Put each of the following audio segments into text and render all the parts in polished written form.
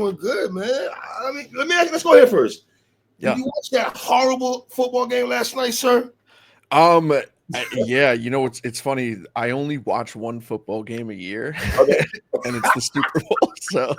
doing good, man. Let me ask you, let's go here first. Yeah. Did you watch that horrible football game last night, sir? Yeah, it's funny. I only watch one football game a year, Okay. and it's the Super Bowl. So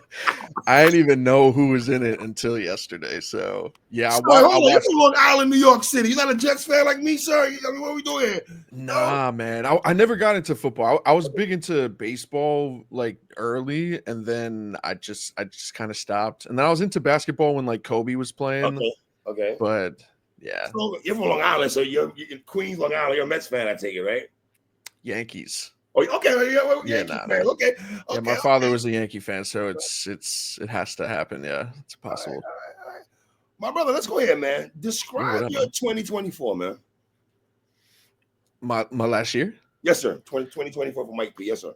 I didn't even know who was in it until yesterday. So yeah, Sir, I hold on. You're watched. from Long Island, New York City. You're not a Jets fan like me, sir? What are we doing here? Nah, man. I never got into football. I was big into baseball like early, and then I just kind of stopped. And then I was into basketball when like Kobe was playing. Okay. But yeah. So you're from Long Island, so you're in Queens, Long Island. You're a Mets fan, I take it, right? Yankees. Oh, okay. Yankee fan. Okay. Yeah, my father was a Yankee fan, so it has to happen. Yeah, it's possible. All right. My brother, let's go ahead, man. Describe your 2024, man. My last year? Yes, sir. 2024 for Mike P. Yes, sir.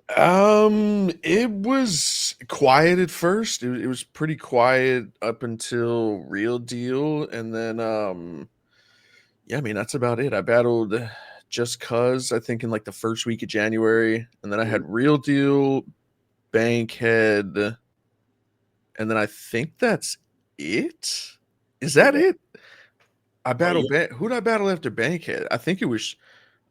It was quiet at first. It was pretty quiet up until Real Deal, and then yeah, I mean that's about it. I battled Just Cuz, I think in like the first week of January, and then I had Real Deal, Bankhead, and then I think that's it. Is that it? I battled who did I battle after Bankhead? I think it was.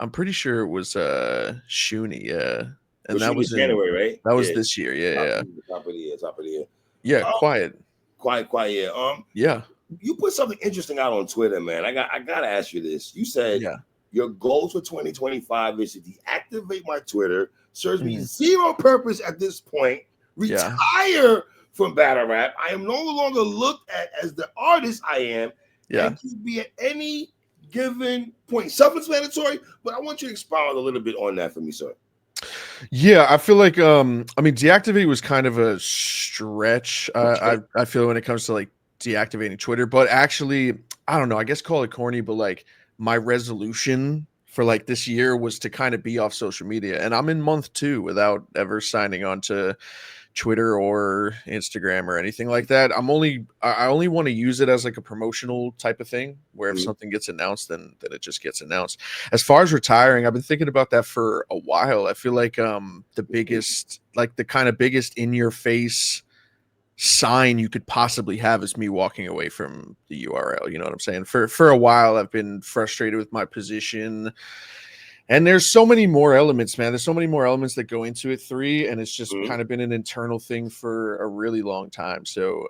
I'm pretty sure it was Shuni, yeah. And that was in January, right? That was this year, yeah. Top of the year. Yeah, quiet. Yeah. Yeah. You put something interesting out on Twitter, man. I gotta ask you this. You said your goals for 2025 is to deactivate my Twitter, serves me zero purpose at this point, retire from battle rap. I am no longer looked at as the artist I am, and can be at any given point. Self-explanatory, but I want you to expound a little bit on that for me, sir. Yeah, I feel like I mean deactivate was kind of a stretch. I feel when it comes to like deactivating Twitter, but actually I don't know, I guess call it corny, but like my resolution for like this year was to kind of be off social media, and I'm in month 2 without ever signing on to Twitter or Instagram or anything like that. I only want to use it as like a promotional type of thing where if something gets announced, then it just gets announced. As far as retiring, I've been thinking about that for a while. I feel like the biggest, like the kind of biggest in your face sign you could possibly have is me walking away from the URL. You know what I'm saying? For a while, I've been frustrated with my position. And there's so many more elements, man. There's so many more elements that go into it, 3, and it's just kind of been an internal thing for a really long time. So,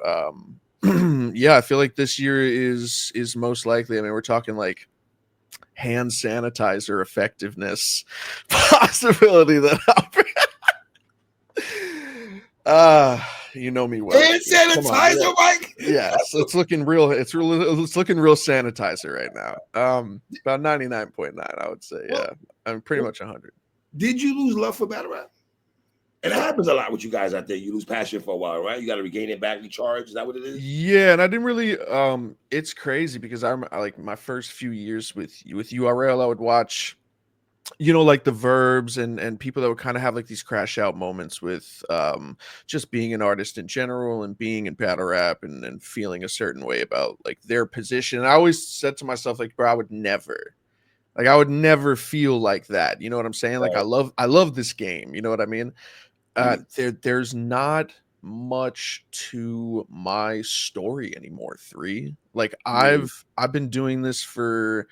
yeah, I feel like this year is most likely. I mean, we're talking like hand sanitizer effectiveness possibility that you know me well. Hand sanitizer, Mike. Yes, it's looking real. It's looking real sanitizer right now. About 99.9, I would say. Yeah, I'm pretty much 100. Did you lose love for battle rap? And it happens a lot with you guys out there. You lose passion for a while, right? You got to regain it back, recharge. Is that what it is? Yeah, and I didn't really. It's crazy because I'm like my first few years with URL, I would watch, like the Verbs and people that would kind of have like these crash out moments with just being an artist in general and being in battle rap and feeling a certain way about like their position. And I always said to myself, like, bro, I would never feel like that. You know what I'm saying? Like I love this game. You know what I mean? There's not much to my story anymore. 3. Like I've been doing this for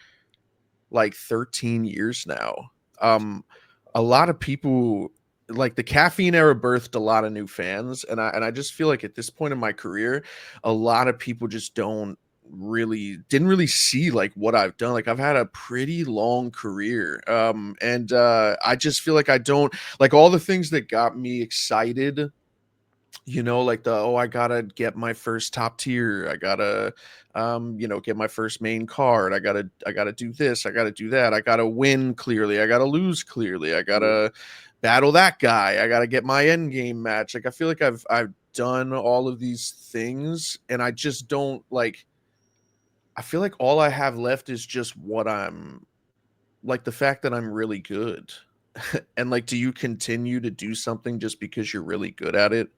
like 13 years now. A lot of people, like the caffeine era birthed a lot of new fans, and I just feel like at this point in my career, a lot of people just didn't really see like what I've done. Like I've had a pretty long career. And I just feel like I don't like all the things that got me excited, like I gotta get my first top tier, I gotta get my first main card, I gotta do this, I gotta do that, I gotta win clearly, I gotta lose clearly, I gotta battle that guy, I gotta get my end game match. Like I feel like I've done all of these things, and I just don't like, I feel like all I have left is just what I'm like, the fact that I'm really good. And like, do you continue to do something just because you're really good at it?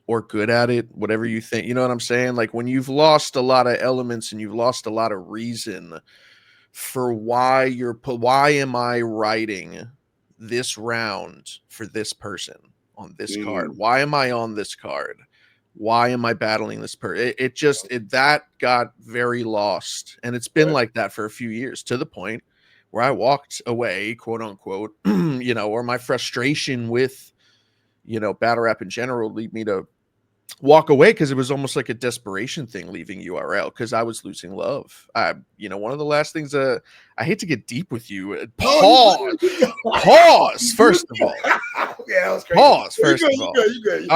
Or good at it, whatever you think, you know what I'm saying? Like when you've lost a lot of elements and you've lost a lot of reason for why am I writing this round for this person on this card? Why am I on this card? why am I battling this person? That got very lost. And it's been like that for a few years, to the point where I walked away, quote unquote, or my frustration with, battle rap in general lead me to walk away, because it was almost like a desperation thing leaving URL, because I was losing love. One of the last things, I hate to get deep with you. Pause. First of all, yeah, that was crazy. Pause. First of all, you good.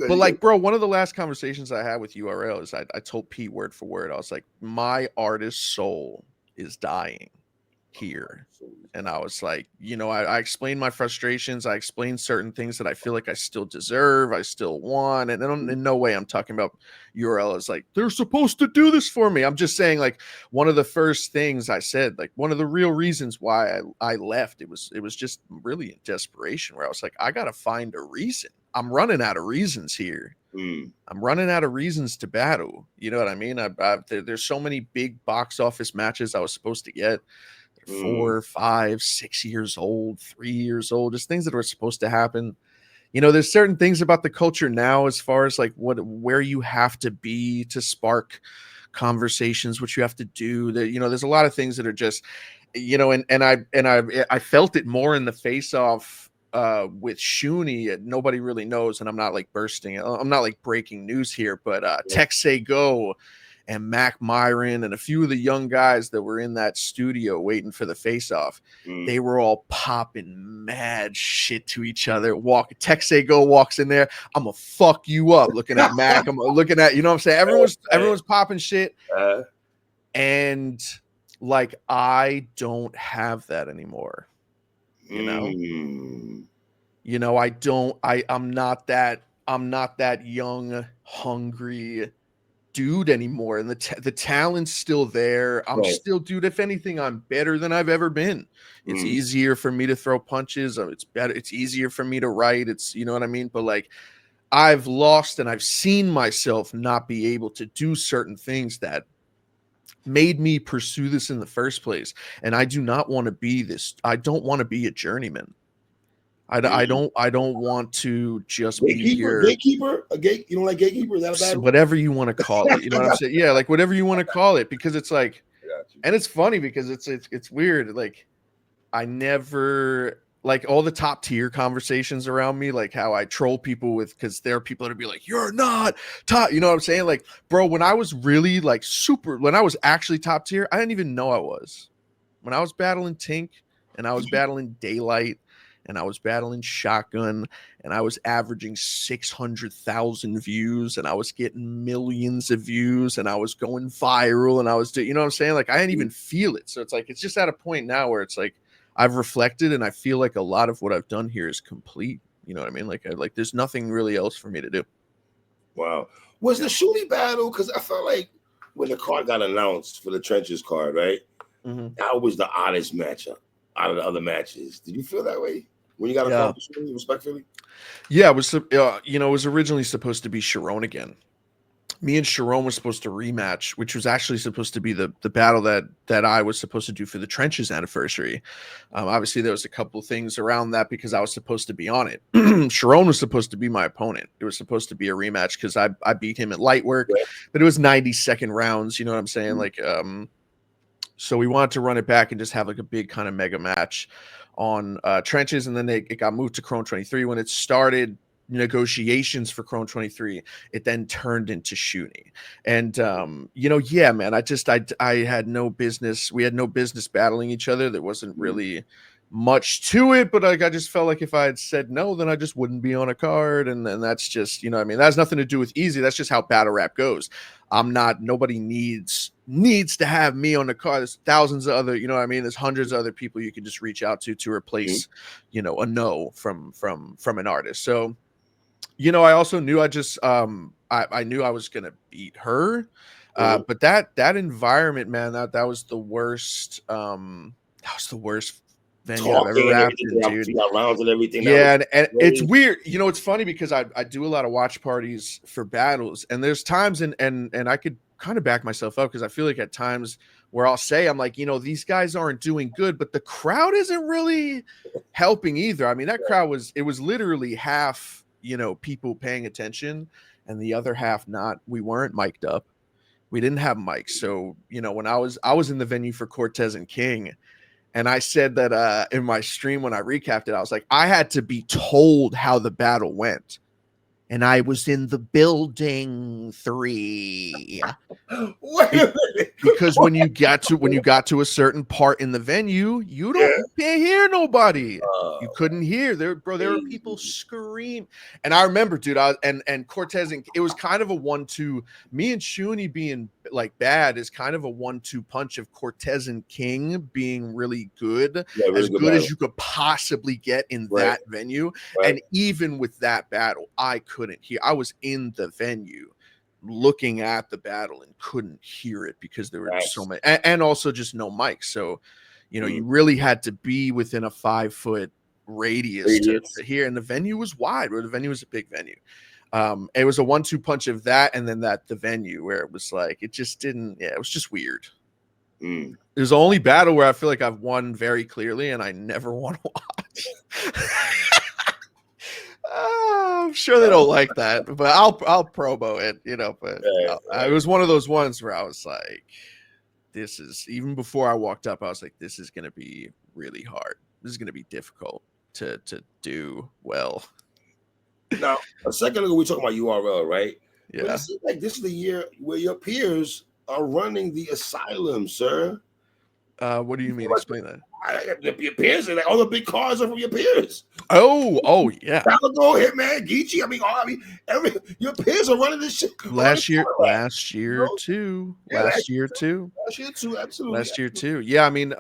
But like, bro, one of the last conversations I had with URL is I told Pete word for word, I was like, my artist soul is dying here. And I was like, I explained my frustrations. I explained certain things that I feel like I still deserve, I still want. And in no way I'm talking about URL as like, they're supposed to do this for me. I'm just saying, like, one of the first things I said, like, one of the real reasons why I left, it was just really in desperation, where I was like, I got to find a reason. I'm running out of reasons here. I'm running out of reasons to battle. You know what I mean? There's so many big box office matches I was supposed to get. 4, 5, 6 years old, 3 years old, just things that were supposed to happen. There's certain things about the culture now, as far as like where you have to be to spark conversations, what you have to do. That there's a lot of things that are just, and I felt it more in the face off with Shuni. Nobody really knows, and I'm not like breaking news here, but Texay Go and Mac Myron and a few of the young guys that were in that studio waiting for the face-off, they were all popping mad shit to each other. Texay Go walks in there, I'm gonna fuck you up. Looking at Mac, I'm looking at, what I'm saying? Everyone's popping shit. And like, I don't have that anymore. I'm not that young, hungry dude anymore, and the talent's still there. I'm still, dude, if anything, I'm better than I've ever been. It's easier for me to throw punches. It's easier for me to write. It's, you know what I mean? But like, I've lost, and I've seen myself not be able to do certain things that made me pursue this in the first place. And I do not want to be this. I don't want to be a journeyman. I don't want to just be here. Gatekeeper? You don't like gatekeeper? Is that a bad word? Whatever you want to call it. You know what I'm saying? Yeah, like whatever you want to call it, because it's like, and it's funny because it's weird. Like, I never, like, all the top tier conversations around me, like how I troll people with, because there are people that would be like, you're not top. You know what I'm saying? Like, bro, when I was really like when I was actually top tier, I didn't even know I was. When I was battling Tink, and I was battling Daylight, and I was battling Shotgun, and I was averaging 600,000 views, and I was getting millions of views, and I was going viral, and I was, you know what I'm saying? Like, I didn't even feel it. So it's like, it's just at a point now where it's like, I've reflected, and I feel like a lot of what I've done here is complete. You know what I mean? Like, there's nothing really else for me to do. Wow. Was the Shuli battle, because I felt like when the card got announced for the Trenches card, right? That was the oddest matchup out of the other matches. Did you feel that way when you got a call for Shuli, respectfully? Yeah, it was, it was originally supposed to be Sharon again. Me and Sharon were supposed to rematch, which was actually supposed to be the battle that I was supposed to do for the Trenches anniversary. Obviously, there was a couple of things around that because I was supposed to be on it. Sharon was supposed to be my opponent. It was supposed to be a rematch because I beat him at light work, but it was 90-second rounds. You know what I'm saying? Like, so we wanted to run it back and just have like a big kind of mega match on Trenches, and then it got moved to Chrome 23. When it started negotiations for Chrome 23, it then turned into Shuni. And yeah, man, I had no business, we had no business battling each other. There wasn't really much to it, but like, I just felt like if I had said no, then I just wouldn't be on a card, and that's just, you know what I mean? That has nothing to do with easy. That's just how battle rap goes. Nobody needs to have me on the card. There's thousands of other, you know what I mean? There's hundreds of other people you can just reach out to replace, a no from an artist. So, I also knew I knew I was gonna beat her. But that environment, man, that was the worst. That was the worst venue I've ever rapped in, dude. Rounds and everything. Yeah, and it's weird. It's funny because I do a lot of watch parties for battles, and there's times and I could kind of back myself up because I feel like at times where I'll say, I'm like, these guys aren't doing good, but the crowd isn't really helping either. I mean, that crowd was literally half people paying attention, and the other half not. We weren't mic'd up. We didn't have mics. So, when I was in the venue for Cortez and King, and I said that in my stream when I recapped it, I was like, I had to be told how the battle went. And I was in the building 3. Wait a minute. Because when you got to a certain part in the venue, you can't hear nobody. You couldn't hear there, bro. There were people scream, and I remember, dude. And Cortez, and it was kind of a 1-2. Me and Shuni being like bad is kind of a 1-2 punch of Cortez and King being really good, really as good as you could possibly get in that venue. And even with that battle, I couldn't hear. I was in the venue, looking at the battle, and couldn't hear it because there were so many, and also just no mics. So, you really had to be within a 5-foot radius to hear. And the venue was wide, where the venue was a big venue. It was a 1-2 punch of that, and then the venue where it was like, it just didn't. Yeah, it was just weird. It was the only battle where I feel like I've won very clearly, and I never want to watch. I'm sure they don't like that, but I'll promo it, But it was one of those ones where I was like, "This is," even before I walked up, I was like, "This is going to be really hard. This is going to be difficult to do well." Now, a second ago we were talking about URL, right? Yeah. But it seems like this is the year where your peers are running the asylum, sir. What do you mean? Explain that. Your peers, like all the big cards are from your peers. Oh yeah. Calico, Hitman, Geechee. Your peers are running this shit. Last year too. Last year too, absolutely. Last year too. Yeah, I mean,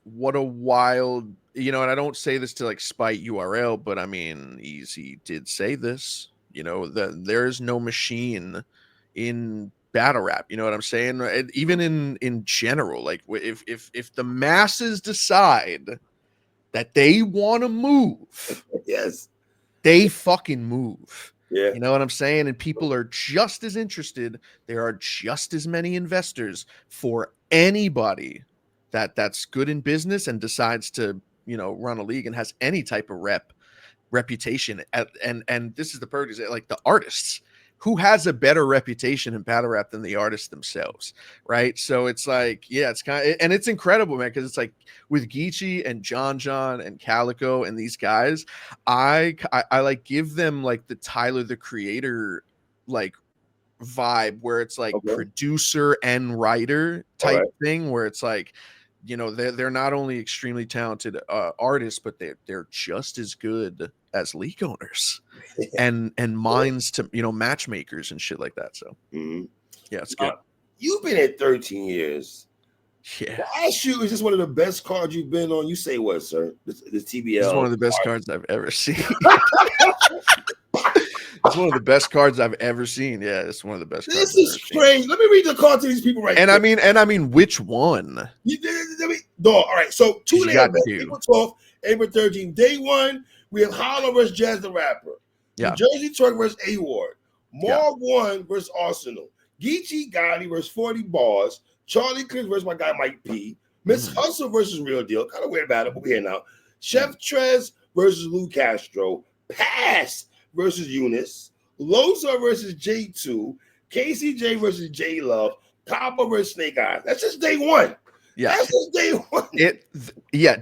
what a wild, and I don't say this to like spite URL, but I mean, Easy did say this, that there is no machine in battle rap. You know what I'm saying? Even in general, like if the masses decide that they want to move, yes, they fucking move. Yeah. You know what I'm saying? And people are just as interested. There are just as many investors for anybody that's good in business and decides to, run a league and has any type of reputation. And this is the purpose, like the artists. Who has a better reputation in battle rap than the artists themselves, right? So it's like, yeah, it's kind of, and it's incredible, man, because it's like with Geechee and John and Calico and these guys, I like give them like the Tyler the Creator like vibe, where it's like producer and writer type thing, where it's like, they're not only extremely talented artists, but they're just as good as league owners and minds to matchmakers and shit like that. So yeah, it's good. You've been at 13 years. Yeah. Last year is just one of the best cards you've been on. You say what, sir? This TBL. It's one of the best cards I've ever seen. It's one of the best cards I've ever seen. Yeah, it's one of the best. This is crazy. Let me read the card to these people right now. And I mean, which one? All right. So 2 days, April 12th, April 13th. Day 1, we have Hollow versus Jazz the Rapper. Yeah. New Jersey Truck versus A-Ward. Marv 1 versus Arsenal. Geechee Gotti versus 40 Bars. Charlie Cliff versus my guy Mike P. Miss Hustle versus Real Deal. Kind of weird about it, but we're here now. Chef Trez versus Lou Castro. Pass versus Yunus. Loza versus J2. KCJ versus J Love. Copper versus Snake Eyes. That's just day 1. Yeah, that's just day 1.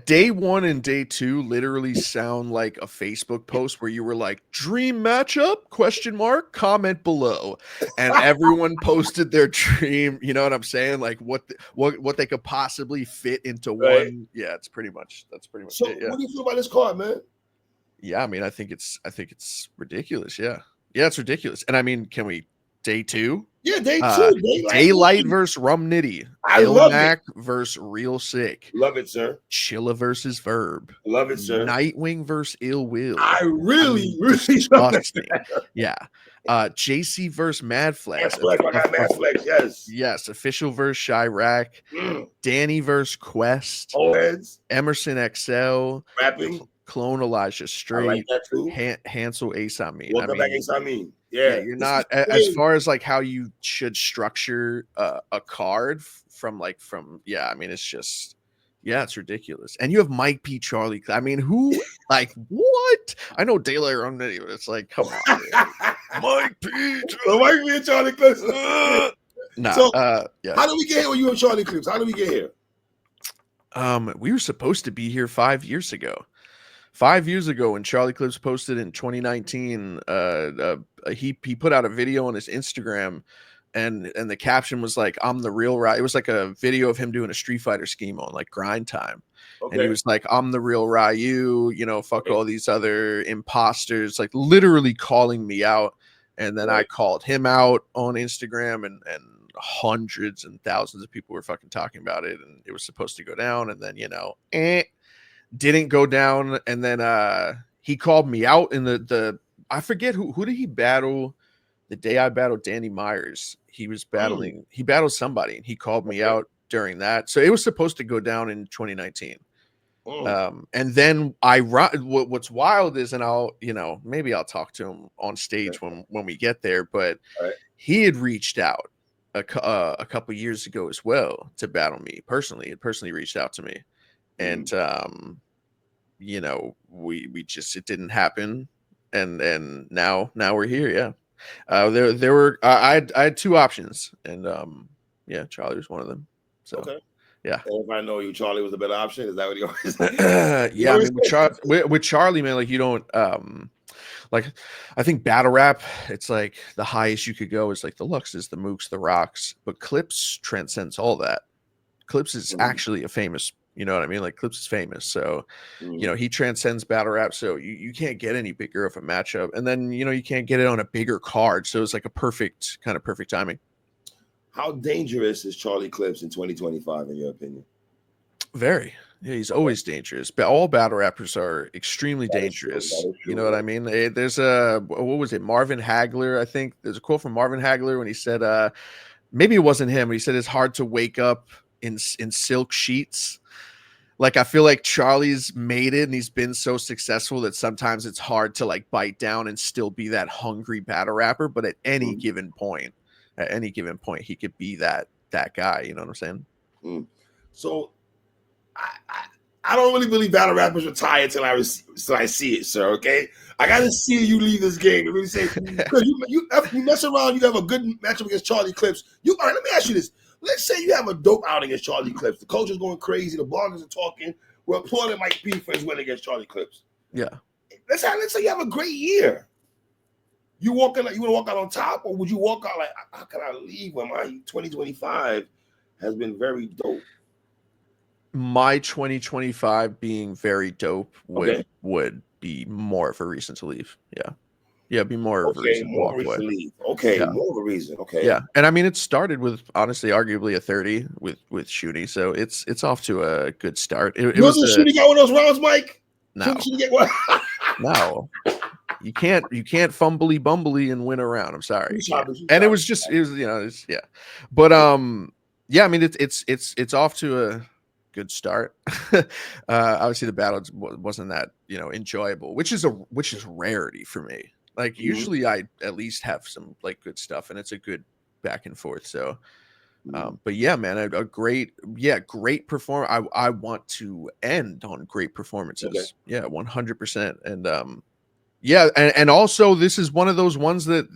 Day 1 and day 2 literally sound like a Facebook post where you were like, "Dream matchup?" ? Comment below, and everyone posted their dream. You know what I'm saying? Like what they could possibly fit into one. Yeah, that's pretty much so it. Yeah. What do you feel about this card, man? Yeah, I mean, I think it's ridiculous. Yeah, it's ridiculous. And I mean, can we day 2? Yeah, day 2. Daylight versus Rum Nitty. I love it. Versus Real Sick. Love it, sir. Chilla versus Verb. Love it, sir. Nightwing versus Ill Will. I really love it. Yeah. JC versus Mad Flex. I got Mad Flex, yes. Yes. Official versus Chirac. Danny versus Quest. Emerson XL. Rapping. Clone Elijah Straight. I like that too. Hansel Ace Amin. Welcome back, Ace Amin. Yeah, you're not as far as like how you should structure a card from. Yeah, I mean, it's Yeah, it's ridiculous. And you have Mike P. Charlie. I mean, who, like, what? I know Daylight Wrong, but it's like, come on, man. Mike P. So Mike P. and Charlie Clips. Nah, So yeah. how did we get here with you and Charlie Clips? How did we get here? We were supposed to be here 5 years ago. 5 years ago, when Charlie Clips posted in 2019, he put out a video on his Instagram, and the caption was like, "I'm the real Ryu." It was like a video of him doing a Street Fighter scheme on like Grind Time, and he was like, "I'm the real Ryu," you know, fuck all these other imposters, like literally calling me out. And then I called him out on Instagram, and hundreds and thousands of people were fucking talking about it, and it was supposed to go down, and then didn't go down. And then he called me out in the I forget who did he battle the day I battled Danny Myers. He was battling, he battled somebody, and he called me out during that. So it was supposed to go down in 2019. And then what's wild is, and I'll, maybe I'll talk to him on stage when we get there, but he had reached out a couple years ago as well to battle me personally. It personally reached out to me, and we just, it didn't happen, and now we're here. There were I had two options, and Charlie was one of them. So yeah. And if I know you, Charlie was a better option. Is that what you always say? Yeah, I mean, with Charlie, man, like, you don't like, I think battle rap, it's like the highest you could go is like the Luxes, the Mooks, the Rocks, but Clips transcends all that. Clips is actually a famous, you know what I mean? Like, Clips is famous. So, he transcends battle rap. So you can't get any bigger of a matchup. And then, you can't get it on a bigger card. So it's like a perfect timing. How dangerous is Charlie Clips in 2025, in your opinion? Very. Yeah, he's always dangerous. But all battle rappers are extremely dangerous. You know what I mean? There's what was it? Marvin Hagler, I think. There's a quote from Marvin Hagler when he said, maybe it wasn't him, but he said it's hard to wake up in silk sheets. Like, I feel like Charlie's made it, and he's been so successful that sometimes it's hard to like bite down and still be that hungry battle rapper. But at any given point, he could be that guy. You know what I'm saying? So I don't really believe battle rappers retire till I see it, sir. Okay, I got to see you leave this game to really say, because you mess around, you have a good matchup against Charlie Clips. All right, let me ask you this. Let's say you have a dope outing against Charlie Clips. The culture's going crazy. The bloggers are talking. We're applauding Mike P for his win against Charlie Clips. Yeah. Let's say you have a great year. You want to walk out on top, or would you walk out like, how can I leave when my 2025 has been very dope? My 2025 being very dope would be more of a reason to leave. Yeah, be more of a reason to walk away. Okay, more of a reason. Okay. Yeah. And I mean, it started with, honestly, arguably a 30 with Shooty, so it's off to a good start. It was Shooty got one of those rounds, Mike? No. No. You can't fumbly bumbly and win a round. I'm sorry. And it was But I mean, it's off to a good start. Obviously the battle wasn't that enjoyable, which is rarity for me. Like, usually I at least have some like good stuff, and it's a good back and forth. So but yeah, man, a great performance. I want to end on great performances. Yeah, 100%. And and also this is one of those ones that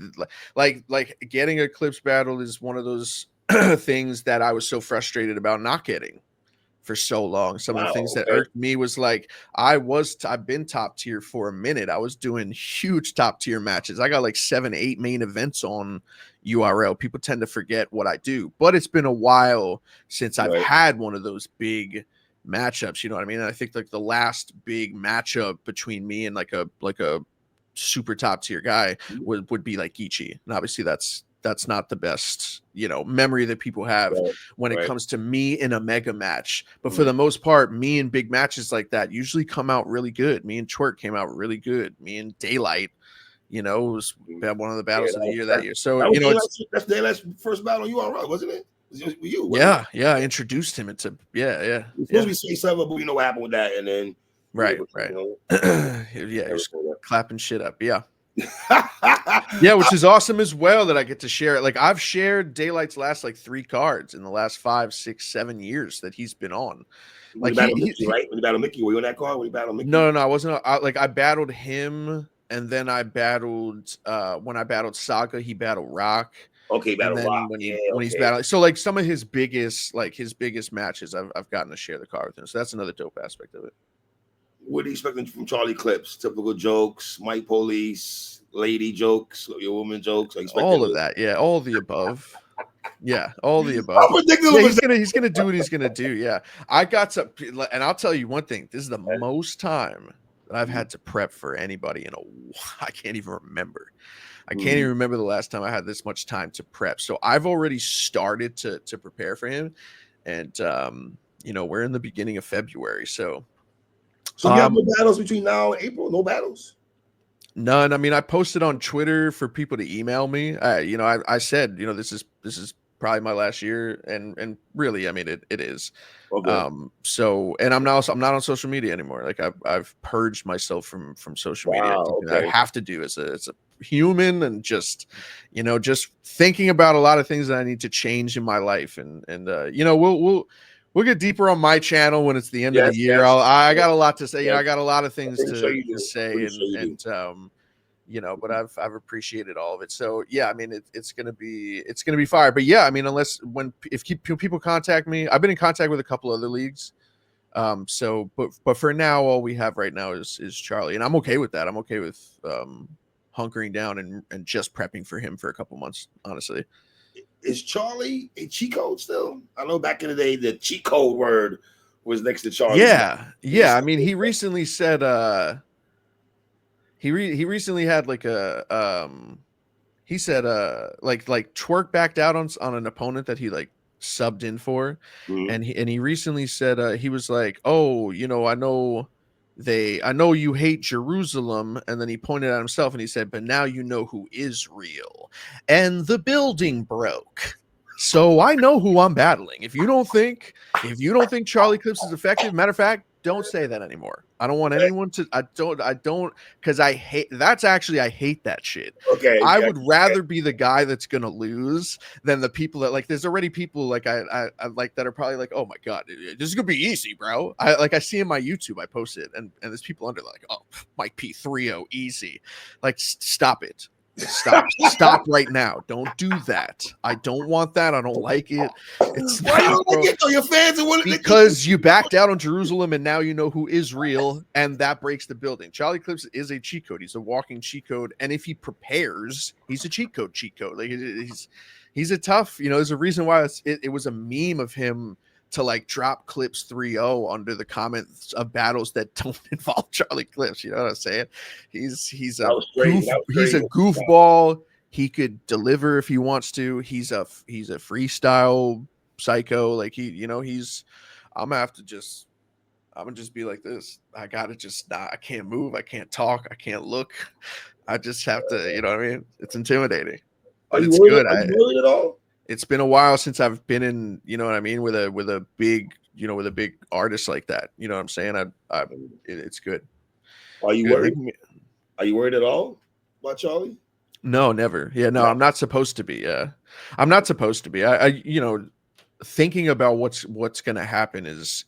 like getting a Clips battle is one of those things that I was so frustrated about not getting for so long. Some of the things that irked me was like, I've been top tier for a minute. I was doing huge top tier matches. I got like 7-8 main events on URL. People tend to forget what I do, but it's been a while since I've had one of those big matchups. You know what I mean? And I think like the last big matchup between me and like a super top tier guy would be like Geechee. And obviously that's not the best, memory that people have when it comes to me in a mega match. But for the most part, me in big matches like that usually come out really good. Me and Twerk came out really good. Me and Daylight, it was one of the battles of the year that year. So, that's Daylight's first battle you all right, wasn't it? It was you. Yeah. I introduced him into, yeah. It was supposed to be say something, but you know what happened with that, and then right. Just clapping shit up. Yeah. Yeah, which is awesome as well that I get to share it. Like, I've shared Daylight's last like 3 cards in the last 5, 6, 7 years that he's been on. When you battled Mickey, right? When you battled Mickey, were you on that card? When you battled Mickey? No, I wasn't. I battled him, and then I battled when I battled Saga, he battled Rock. Okay, And battle then Rock. when he's battling, so like some of his biggest matches, I've gotten to share the card with him. So that's another dope aspect of it. What are you expecting from Charlie Clips? Typical jokes, Mike Police, lady jokes, your woman jokes. All of that, yeah, all of the above. Yeah, all the above. How ridiculous Yeah, is that? he's gonna do what he's gonna do. Yeah, I got to, and I'll tell you one thing. This is the most time that I've had to prep for anybody in a. I can't even remember. I can't even remember the last time I had this much time to prep. So I've already started to prepare for him, and you know, we're in the beginning of February, so you have no battles between now and April? No battles? None. I mean, I posted on Twitter for people to email me. You know, I said, you know, this is probably my last year, and really, I mean, it is. Okay. So, and I'm not on social media anymore. Like I've purged myself from social media. Okay. I have to do as a human, and just, you know, just thinking about a lot of things that I need to change in my life, and you know, we'll get deeper on my channel when it's the end of the year. I got a lot to say. You know, I got a lot of things to say, and you know, but I've appreciated all of it. So yeah, I mean, it's gonna be fire. But yeah, I mean, if people contact me, I've been in contact with a couple other leagues. So but for now, all we have right now is Charlie, and I'm okay with that. I'm okay with hunkering down and just prepping for him for a couple months, honestly. Is Charlie a cheat code still? I know back in the day the cheat code word was next to Charlie. Yeah. I mean, he recently said he recently had like a he said like Twerk backed out on an opponent that he like subbed in for, and he recently said he was like, oh, you know, I know you hate Jerusalem, and then he pointed at himself and he said, but now you know who is real, and the building broke, so I know who I'm battling. If you don't think Charlie Clips is effective, matter of fact, don't say that anymore. I don't want anyone to. I don't, because I hate that shit. Okay. I would rather be the guy that's gonna lose than the people that, like, there's already people like I like that are probably like, oh my god, this is gonna be easy, bro. I see in my YouTube, I post it, and there's people under like, oh, Mike P30 easy. Like, stop it. Stop right now. Don't do that. I don't want that. I don't like it. It's why you don't like it though? Your fans are because you backed out on Jerusalem, and now you know who is real, and that breaks the building. Charlie Clips is a cheat code. He's a walking cheat code, and if he prepares, he's a cheat code. Like, he's a tough. You know, there's a reason why it was a meme of him to like drop Clips 3-0 under the comments of battles that don't involve Charlie Clips. You know what I'm saying? He's a goofball. He could deliver if he wants to. He's a freestyle psycho. Like, I'm gonna just be like this. I gotta just not. I can't move. I can't talk. I can't look. I just have to. You know what I mean? It's intimidating. Are you worried at all? It's been a while since I've been in, you know what I mean, with a big, you know, with a big artist like that. You know what I'm saying? It's good. Are you worried? Are you worried at all about Charlie? No, never. Yeah, no, I'm not supposed to be. Yeah, I'm not supposed to be. I you know, thinking about what's gonna happen is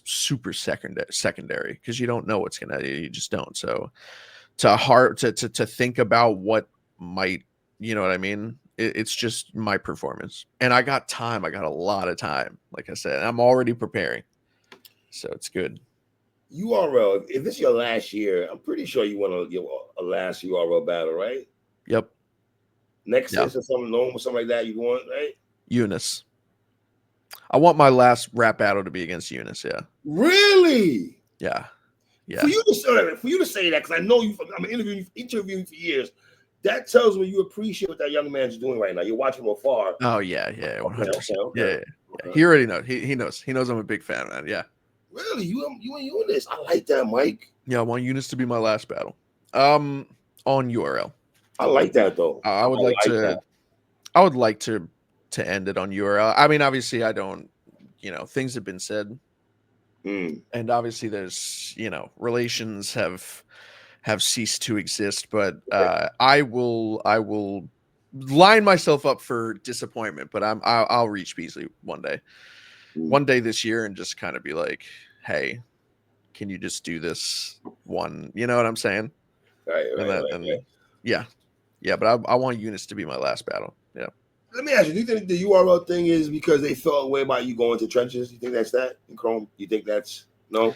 super secondary, because you don't know what's gonna. You just don't. So to think about what might, you know what I mean? It's just my performance, and I got time. I got a lot of time. Like I said, I'm already preparing, so it's good. URL. If this is your last year, I'm pretty sure you want a last URL battle, right? Yep. Nexus or something like that. You want, right? Yunus. I want my last rap battle to be against Yunus. Yeah. Really? Yeah. Yeah. For you to say that, because I know you. I'm interviewing you for years. That tells me you appreciate what that young man's doing right now. You're watching from afar. Oh yeah, 100%. Okay. Yeah. He already knows. He knows. He knows I'm a big fan, man. Yeah. Really, you and Yunus. I like that, Mike. Yeah, I want Yunus to be my last battle. On URL. I like that though. I would like to end it on URL. I mean, obviously, I don't. You know, things have been said, and obviously, there's, you know, relations have ceased to exist, but I will line myself up for disappointment, but I'll reach Beasley one day this year, and just kind of be like, hey, can you just do this one? You know what I'm saying? Right. Yeah. But I want Yunus to be my last battle. Yeah. Let me ask you: do you think the URL thing is because they felt a way about you going to trenches? You think that's that in Chrome? You think that's no?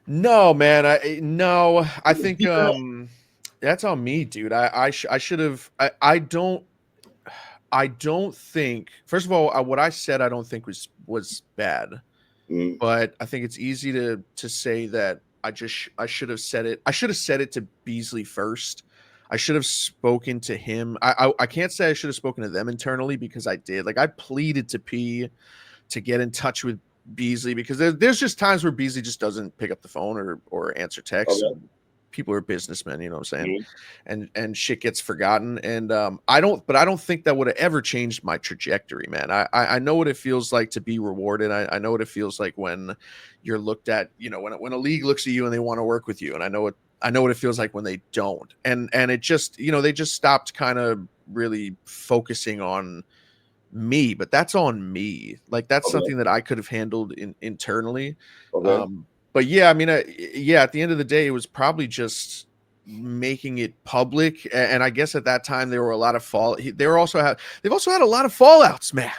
No, man. I think that's on me, dude. I should have. I don't think. First of all, what I said I don't think was bad. Mm. But I think it's easy to say that I should have said it. I should have said it to Beasley first. I should have spoken to him. I can't say I should have spoken to them internally because I did. Like I pleaded to P to get in touch with Beasley because there's just times where Beasley just doesn't pick up the phone or answer texts. Okay. People are businessmen, you know what I'm saying? Mm. And shit gets forgotten. And I don't think that would have ever changed my trajectory, man. I know what it feels like to be rewarded. I know what it feels like when you're looked at, you know, when a league looks at you and they want to work with you. And I know what it feels like when they don't. And it just, you know, they just stopped kind of really focusing on me, but that's on me. Like that's something that I could have handled internally. Okay. But yeah, I mean, yeah, at the end of the day, it was probably just making it public. And I guess at that time there were a lot of they've also had a lot of fallouts, man.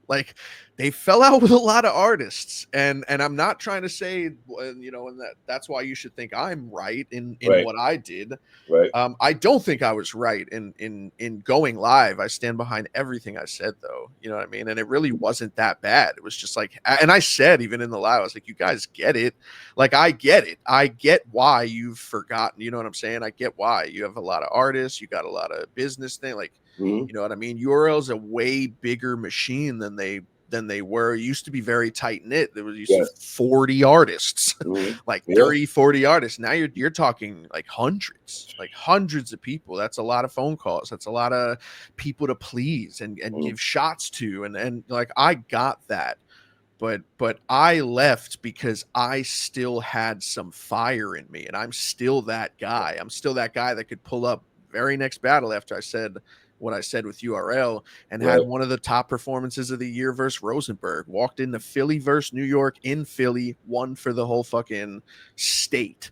Like they fell out with a lot of artists, and I'm not trying to say, you know, and that's why you should think I'm right in what I did. Right. I don't think I was right in going live. I stand behind everything I said, though. You know what I mean? And it really wasn't that bad. It was just like, and I said even in the live, I was like, you guys get it. Like I get it. I get why you've forgotten. You know what I'm saying? I get why you have a lot of artists. You got a lot of business thing. Like, you know what I mean? URL is a way bigger machine than they were. It used to be very tight knit. There was used to 40 artists, like 30, 40 artists. Now you're talking like hundreds of people. That's a lot of phone calls. That's a lot of people to please and give shots to. And like, I got that, but I left because I still had some fire in me, and I'm still that guy. I'm still that guy that could pull up very next battle after I said what I said with URL and had one of the top performances of the year versus Rosenberg. Walked into Philly versus New York in Philly, won for the whole fucking state.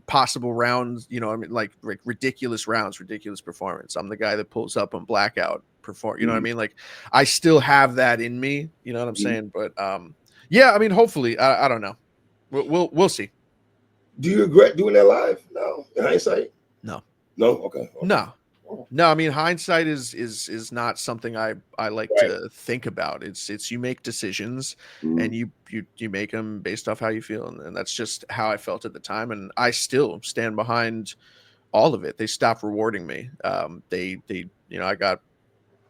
Possible rounds, you know, I mean, like ridiculous rounds, ridiculous performance. I'm the guy that pulls up on blackout perform. You know what I mean? Like I still have that in me. You know what I'm saying? But yeah, I mean, hopefully, I don't know. We'll see. Do you regret doing that live? No, in hindsight. No. Okay. No, I mean hindsight is not something I like to think about. It's you make decisions and you make them based off how you feel, and that's just how I felt at the time, and I still stand behind all of it. They stopped rewarding me. They you know, I got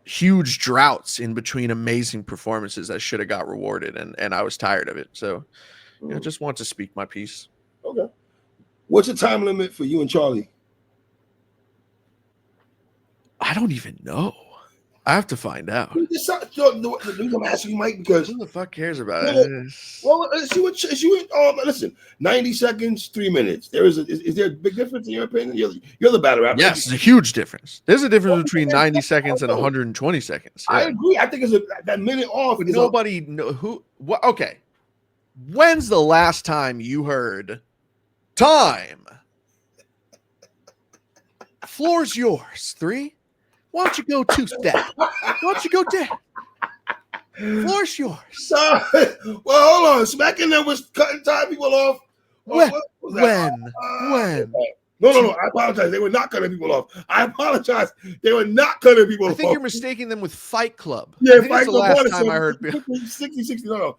huge droughts in between amazing performances. I should have got rewarded, and I was tired of it. So you know, just want to speak my piece. Okay. What's the time limit for you and Charlie? I don't even know. I have to find out. The reason I'm asking you, Mike, because who the fuck cares about it? Well, listen, 90 seconds, 3 minutes. Is there a big difference in your opinion? You're the battle rapper. Yes, it's a huge difference. There's a difference between 90 seconds and 120 seconds. Yeah. I agree. I think it's that minute off. But nobody know who. What? Okay. When's the last time you heard time? Floor's yours. 3. Why don't you go 2 step? Why don't you go down? Floor's yours. Well, hold on. Smacking them was cutting time people off. When? No. I apologize. They were not cutting people off. I apologize. They were not cutting people off. I think you're mistaking them with Fight Club. Yeah, Fight Club. The last time I heard 60. No.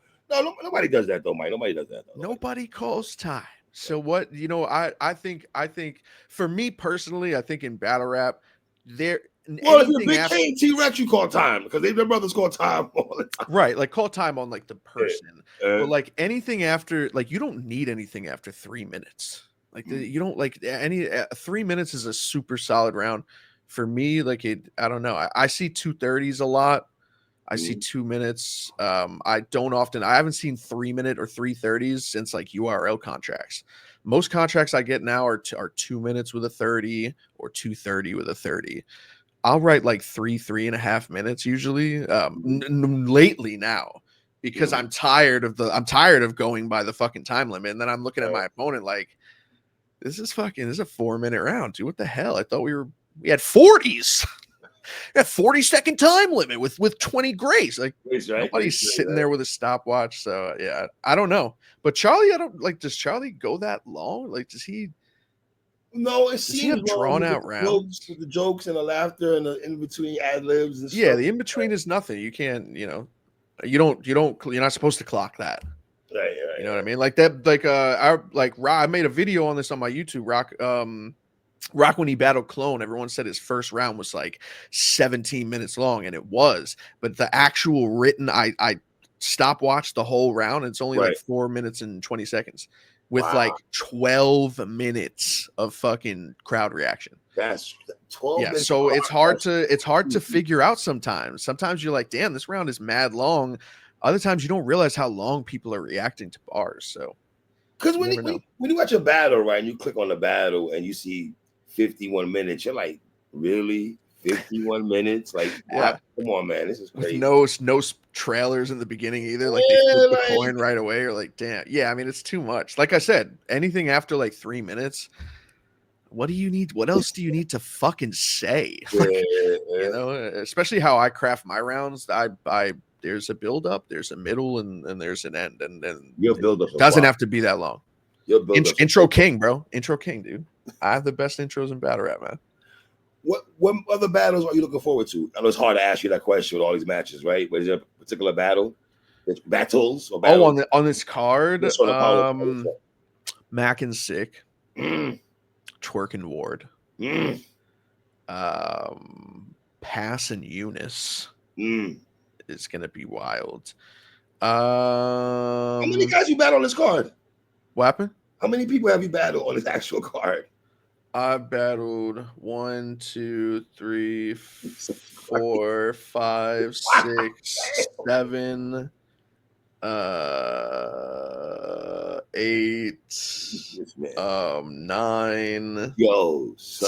Nobody does that though, Mike. Nobody does that. Nobody calls time. So what? You know, I think for me personally, I think in battle rap, if you're Big K and T-Rex, you call time because their brothers call time all the time. Right, like call time on like the person, but like anything after, like you don't need anything after 3 minutes. Like you don't like 3 minutes is a super solid round for me. Like I don't know. I see 2:30s a lot. I see 2 minutes. I haven't seen 3 minute or 3:30s since like URL contracts. Most contracts I get now are 2 minutes with a 30 or 2:30 with a 30. I'll write like 3.5 minutes usually. Lately now, because I'm tired of going by the fucking time limit. And then I'm looking at my opponent like, this is a 4-minute round, dude. What the hell? I thought we had 40s. A 40-second time limit with 20 grace. Like nobody's sitting there with a stopwatch. So yeah, I don't know. But Charlie, does Charlie go that long? Like, does he? No, it seems drawn out rounds with the jokes and the laughter and the in between ad libs and stuff. Yeah, the in between is nothing. You can't, you're not supposed to clock that. Right. You know what I mean? Like that, I made a video on this on my YouTube. Rock when he battled Clone, everyone said his first round was like 17 minutes long, and it was. But the actual written, I stopwatched the whole round. And it's only like 4 minutes and 20 seconds with like 12 minutes of fucking crowd reaction. That's 12. Yeah, so it's hard to figure out sometimes. Sometimes you're like, damn, this round is mad long. Other times you don't realize how long people are reacting to bars. So because when you watch a battle, right, and you click on the battle and you see 51 minutes, you're like, really? 51 minutes? Like, wow, come on, man, this is crazy. With no trailers in the beginning either. Like they flip the coin right away. Or like, damn, yeah. I mean, it's too much. Like I said, anything after like 3 minutes. What do you need? What else do you need to fucking say? You know, especially how I craft my rounds. There's a build up, there's a middle, and there's an end. And your build up doesn't have to be that long. Your build up intro king, bro. Intro king, dude. I have the best intros in battle rap, man. What other battles are you looking forward to? I know it's hard to ask you that question with all these matches, right? But is there a particular battle? Battles or battles? Oh, on this card, Mac and Sick, Twerk and Ward, Pass and Yunus is gonna be wild. How many guys you battle on this card? What happened? How many people have you battled on this actual card? I battled 1, 2, 3, 4, 5, 6, 7, 8, 9,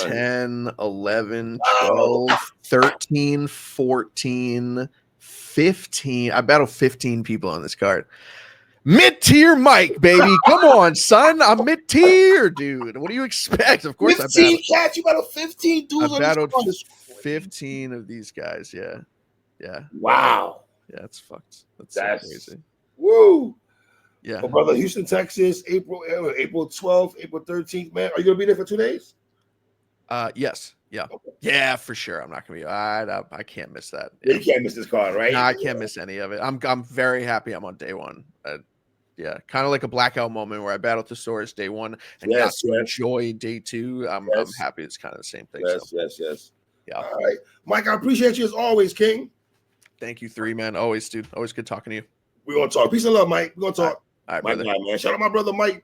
10, 11, 12, 13, 14, 15. I battled 15 people on this card. Mid-tier Mike, baby. Come on, son. I'm mid-tier, dude. What do you expect? Of course, 15 cats. You battled 15 dudes. I battled 15 of these guys. Yeah. Wow. Yeah, it's fucked. That's so crazy. Woo. Yeah. My brother, Houston, Texas, April 12th, April 13th, man. Are you gonna be there for 2 days? Yes. Yeah. Okay. Yeah, for sure. I'm not gonna be. I can't miss that. You can't miss this card, right? No, I can't miss any of it. I'm very happy I'm on day one. Yeah, kind of like a blackout moment where I battled Thesaurus day one and got to enjoy day two. I'm happy it's kind of the same thing. Yes. Yeah. All right, Mike, I appreciate you as always, King. Thank you, 3 man. Always, dude. Always good talking to you. We're gonna talk. Peace and love, Mike. We're gonna talk. All right, my brother. guy, man. Shout out my brother Mike.